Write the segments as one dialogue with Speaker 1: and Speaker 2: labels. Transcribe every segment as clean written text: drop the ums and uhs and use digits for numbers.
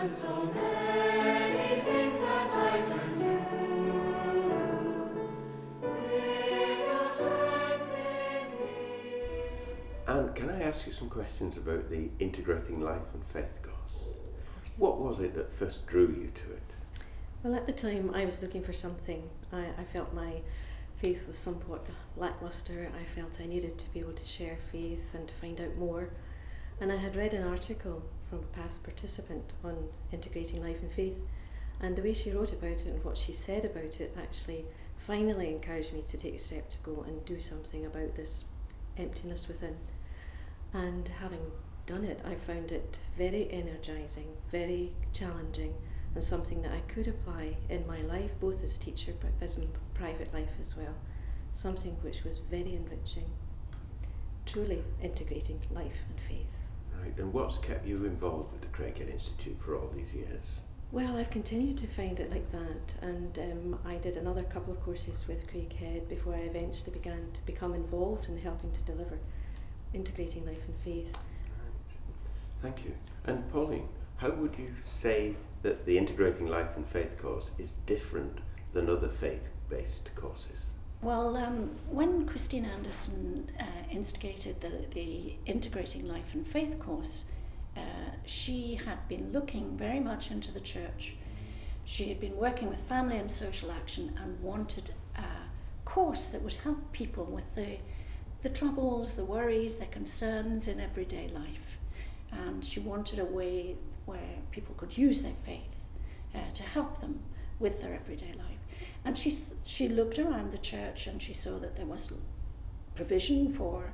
Speaker 1: and so many things that I can do with your strength in me.
Speaker 2: And can I ask you some questions about the Integrating Life and Faith course? What was it that first drew you to it?
Speaker 3: Well, at the time I was looking for something. I felt my faith was somewhat lacklustre. I felt I needed to be able to share faith and to find out more. And I had read an article from a past participant on integrating life and faith, and the way she wrote about it and what she said about it actually finally encouraged me to take a step to go and do something about this emptiness within. And having done it, I found it very energizing, very challenging, and something that I could apply in my life, both as teacher but as in private life as well. Something which was very enriching, truly integrating life and faith.
Speaker 2: Right, and what's kept you involved with the Craighead Institute for all these years?
Speaker 3: Well, I've continued to find it like that, and I did another couple of courses with Craighead before I eventually began to become involved in helping to deliver integrating life and faith.
Speaker 2: Thank you. And Pauline, how would you say that the Integrating Life and Faith course is different than other faith-based courses?
Speaker 4: Well, when Christine Anderson instigated the Integrating Life and Faith course, she had been looking very much into the church. She had been working with family and social action and wanted a course that would help people with the troubles, the worries, their concerns in everyday life. And she wanted a way where people could use their faith to help them with their everyday life. And she looked around the church and she saw that there was provision for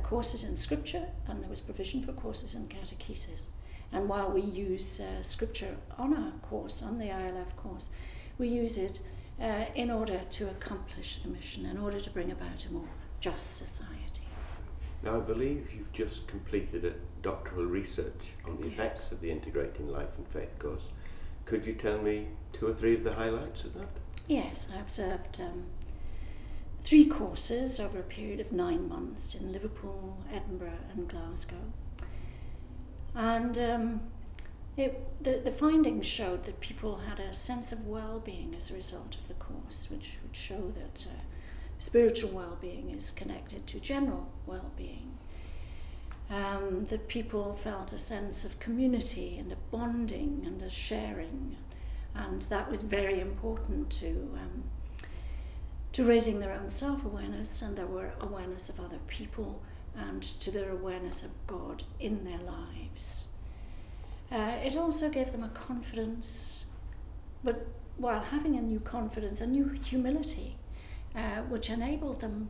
Speaker 4: courses in scripture, and there was provision for courses in catechesis. And while we use scripture on our course, on the ILF course, we use it in order to accomplish the mission, in order to bring about a more just society.
Speaker 2: Now, I believe you've just completed a doctoral research on the effects of the Integrating Life and Faith course. Could you tell me 2 or 3 of the highlights of that?
Speaker 4: Yes, I observed 3 courses over a period of 9 months in Liverpool, Edinburgh and Glasgow. And the findings showed that people had a sense of well-being as a result of the course, which would show that spiritual well-being is connected to general well-being. That people felt a sense of community and a bonding and a sharing, and that was very important to raising their own self-awareness and their awareness of other people and to their awareness of God in their lives. It also gave them a confidence, but while having a new confidence, a new humility, which enabled them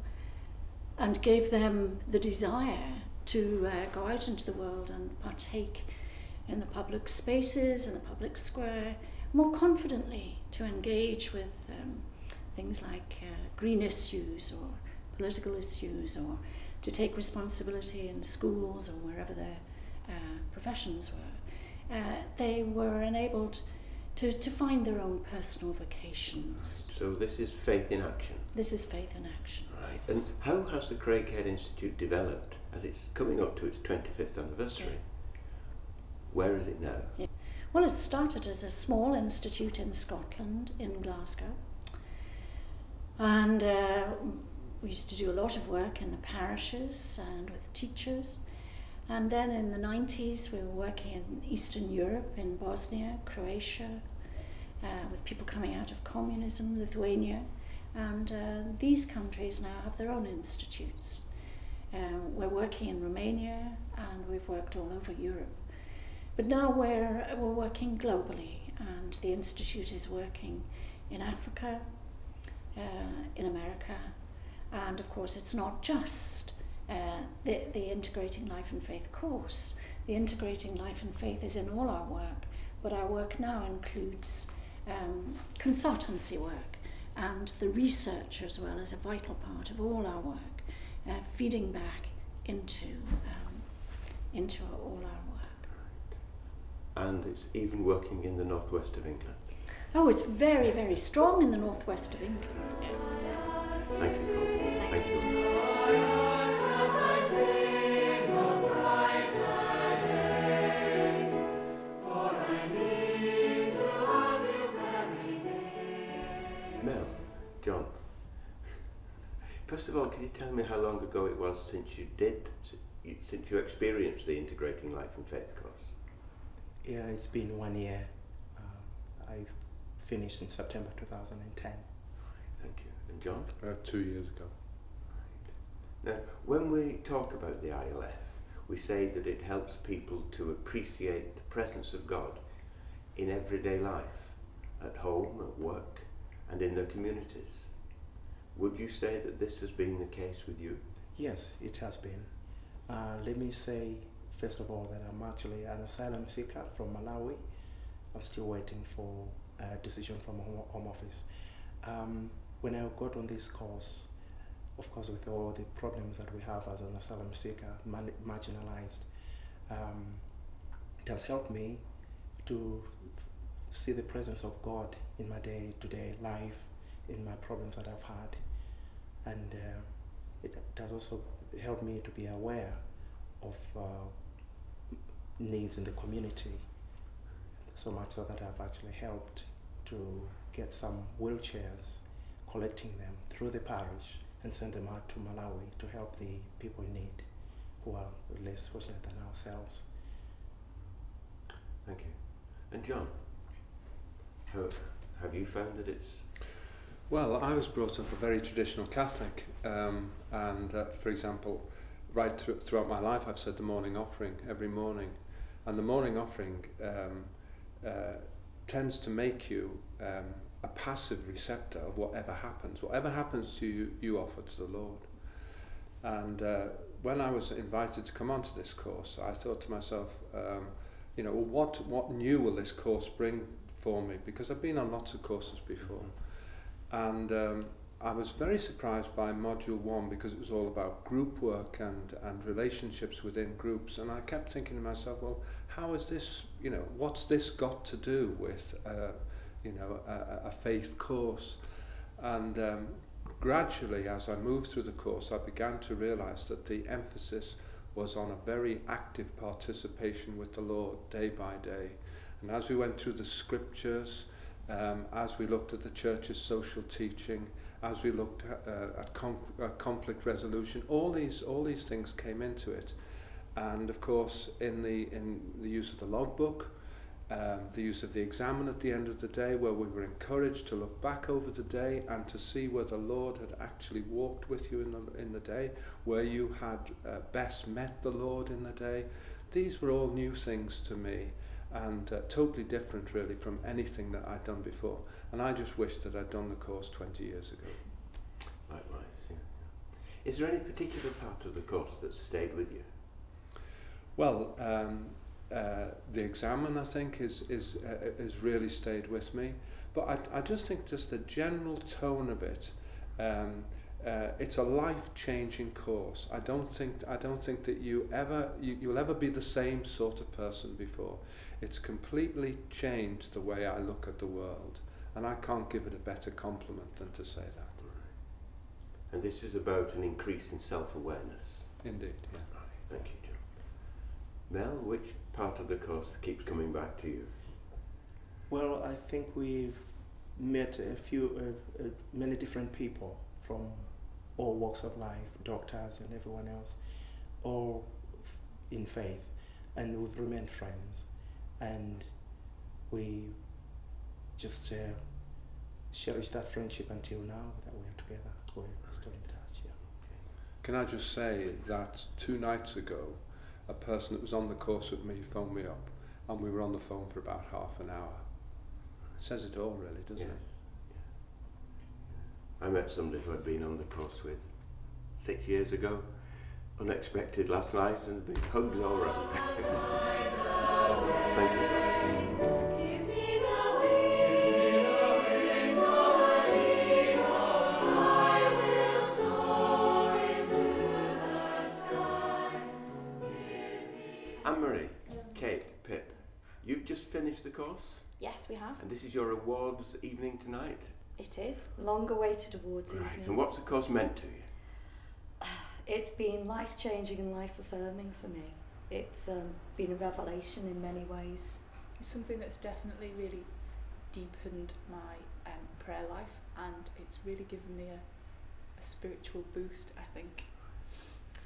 Speaker 4: and gave them the desire to go out into the world and partake in the public spaces and the public square more confidently, to engage with things like green issues or political issues, or to take responsibility in schools or wherever their professions were. They were enabled to find their own personal vocations.
Speaker 2: So this is faith in action?
Speaker 4: This is faith in action.
Speaker 2: Right. And how has the Craighead Institute developed as it's coming up to its 25th anniversary?
Speaker 4: Yeah.
Speaker 2: Where is it now?
Speaker 4: Yeah. Well, it started as a small institute in Scotland, in Glasgow. And we used to do a lot of work in the parishes and with teachers. And then in the 90s, we were working in Eastern Europe, in Bosnia, Croatia, with people coming out of communism, Lithuania. And these countries now have their own institutes. We're working in Romania, and we've worked all over Europe. But now we're working globally, and the Institute is working in Africa, in America, and of course it's not just the Integrating Life and Faith course. The Integrating Life and Faith is in all our work, but our work now includes consultancy work, and the research as well as a vital part of all our work, feeding back into all our work.
Speaker 2: And it's even working in the northwest of England.
Speaker 4: Oh, it's very, very strong in the northwest of England.
Speaker 2: Thank you, Paul. Thank you.
Speaker 1: For I
Speaker 2: first of all, can you tell me how long ago it was since you experienced the Integrating Life and Faith course?
Speaker 5: Yeah, it's been 1 year. I finished in September 2010.
Speaker 2: Thank you. And John?
Speaker 6: 2 years ago.
Speaker 2: Now, when we talk about the ILF, we say that it helps people to appreciate the presence of God in everyday life, at home, at work, and in their communities. Would you say that this has been the case with you?
Speaker 5: Yes, it has been. Let me say, first of all, that I'm actually an asylum seeker from Malawi. I'm still waiting for a decision from Home Office. When I got on this course, of course, with all the problems that we have as an asylum seeker, marginalized, it has helped me to see the presence of God in my day-to-day life, in my problems that I've had. And it has also helped me to be aware of needs in the community, so much so that I've actually helped to get some wheelchairs, collecting them through the parish and send them out to Malawi to help the people in need who are less fortunate than ourselves.
Speaker 2: Thank you. And John, have you found that it's...
Speaker 6: Well, I was brought up a very traditional Catholic, and for example, right throughout my life I've said the morning offering every morning, and the morning offering tends to make you a passive receptor of whatever happens. Whatever happens to you, you offer to the Lord. And when I was invited to come onto this course, I thought to myself, you know, what new will this course bring for me? Because I've been on lots of courses before. And I was very surprised by Module 1 because it was all about group work and relationships within groups. And I kept thinking to myself, well, how is this, you know, what's this got to do with, you know, a faith course? And gradually, as I moved through the course, I began to realize that the emphasis was on a very active participation with the Lord day by day. And as we went through the scriptures, as we looked at the church's social teaching, as we looked at conflict resolution, all these things came into it. And of course, in the use of the logbook, the use of the examen at the end of the day, where we were encouraged to look back over the day and to see where the Lord had actually walked with you in the day, where you had best met the Lord in the day. These were all new things to me, and totally different really from anything that I'd done before. And I just wish that I'd done the course 20 years ago.
Speaker 2: Likewise, yeah. Is there any particular part of the course that stayed with you?
Speaker 6: Well, the examen, I think, is really stayed with me. But I just think just the general tone of it, it's a life-changing course. I don't think that you'll ever be the same sort of person before. It's completely changed the way I look at the world, and I can't give it a better compliment than to say that.
Speaker 2: And this is about an increase in self-awareness.
Speaker 6: Indeed, yeah.
Speaker 2: Right. Thank you, John. Mel, which part of the course keeps coming back to you?
Speaker 5: Well, I think we've met many different people from all walks of life, doctors and everyone else, all in faith, and we've remained friends, and we just cherish that friendship until now that we're together. We're still in touch, yeah.
Speaker 6: Can I just say that 2 nights ago, a person that was on the course with me phoned me up, and we were on the phone for about half an hour. It says it all, really, doesn't it?
Speaker 2: I met somebody who I'd been on the course with 6 years ago, unexpected last night, and big hugs all round. Thank you.
Speaker 1: Give me the wings of an eagle, I will soar into the sky.
Speaker 2: Anne-Marie, Kate, Pip, you've just finished the course,
Speaker 7: Yes, we have.
Speaker 2: and this is your awards evening tonight.
Speaker 7: It is. Long-awaited awards
Speaker 2: Right,
Speaker 7: evening.
Speaker 2: and what's the course meant to you?
Speaker 7: It's been life-changing and life-affirming for me. It's been a revelation in many ways.
Speaker 8: It's something that's definitely really deepened my prayer life, and it's really given me a spiritual boost, I think.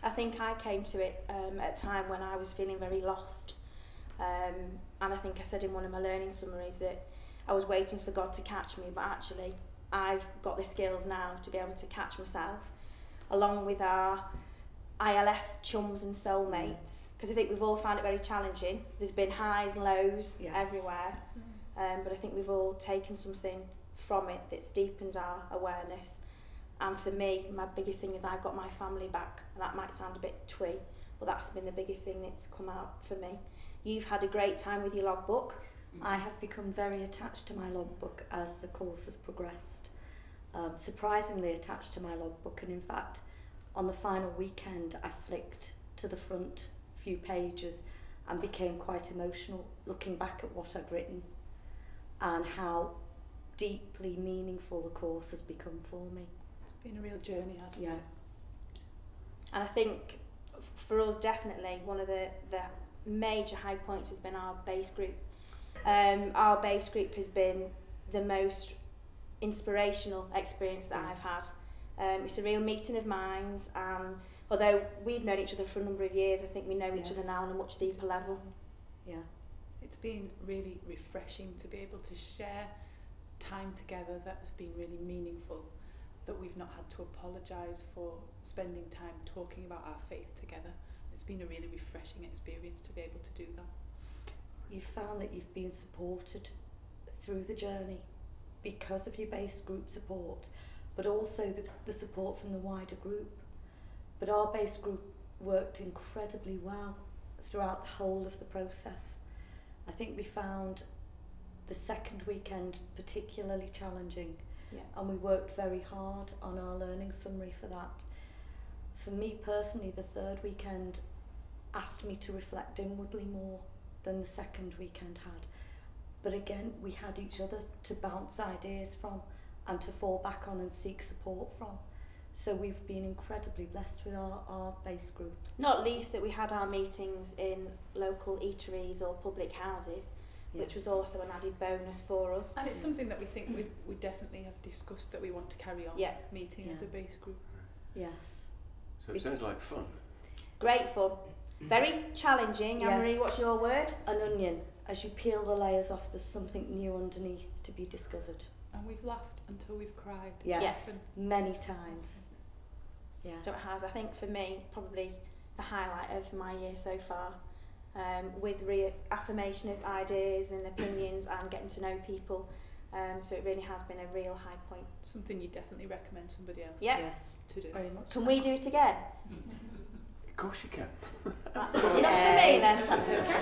Speaker 9: I think I came to it at a time when I was feeling very lost. And I think I said in one of my learning summaries that I was waiting for God to catch me, but actually I've got the skills now to be able to catch myself, along with our ILF chums and soulmates, because I think we've all found it very challenging. There's been highs and lows everywhere, but I think we've all taken something from it that's deepened our awareness. And for me, my biggest thing is I've got my family back, and that might sound a bit twee, but that's been the biggest thing that's come out for me. You've had a great time with your logbook.
Speaker 7: I have become very attached to my logbook as the course has progressed. Surprisingly attached to my logbook, and in fact, on the final weekend, I flicked to the front few pages and became quite emotional looking back at what I'd written and how deeply meaningful the course has become for me.
Speaker 8: It's been a real journey, hasn't it?
Speaker 9: And I think for us, definitely, one of the major high points has been our base group. Our base group has been the most inspirational experience that I've had. It's a real meeting of minds, and although we've known each other for a number of years, I think we know each other now on a much deeper level.
Speaker 7: Yeah.
Speaker 8: It's been really refreshing to be able to share time together that's been really meaningful, that we've not had to apologise for spending time talking about our faith together. It's been a really refreshing experience to be able to do that.
Speaker 7: You've found that you've been supported through the journey because of your base group support, but also the support from the wider group. But our base group worked incredibly well throughout the whole of the process. I think we found the second weekend particularly challenging, and we worked very hard on our learning summary for that. For me personally, the third weekend asked me to reflect inwardly more than the second weekend had. But again, we had each other to bounce ideas from and to fall back on and seek support from. So we've been incredibly blessed with our base group.
Speaker 9: Not least that we had our meetings in local eateries or public houses, which was also an added bonus for us.
Speaker 8: And it's something that we think we definitely have discussed that we want to carry on, meeting as a base group.
Speaker 7: Yes.
Speaker 2: So it sounds like fun.
Speaker 9: Great fun. Very challenging. Anne-Marie, what's your word?
Speaker 7: An onion. As you peel the layers off, there's something new underneath to be discovered.
Speaker 8: And we've laughed until we've cried.
Speaker 7: Yes. Many times. Yeah.
Speaker 9: So it has. I think for me, probably the highlight of my year so far, with reaffirmation of ideas and opinions and getting to know people. So it really has been a real high point.
Speaker 8: Something you definitely recommend somebody else to do.
Speaker 7: Very much.
Speaker 9: Can we do it again?
Speaker 2: Of course you can.
Speaker 9: That's good enough for me then. That's okay.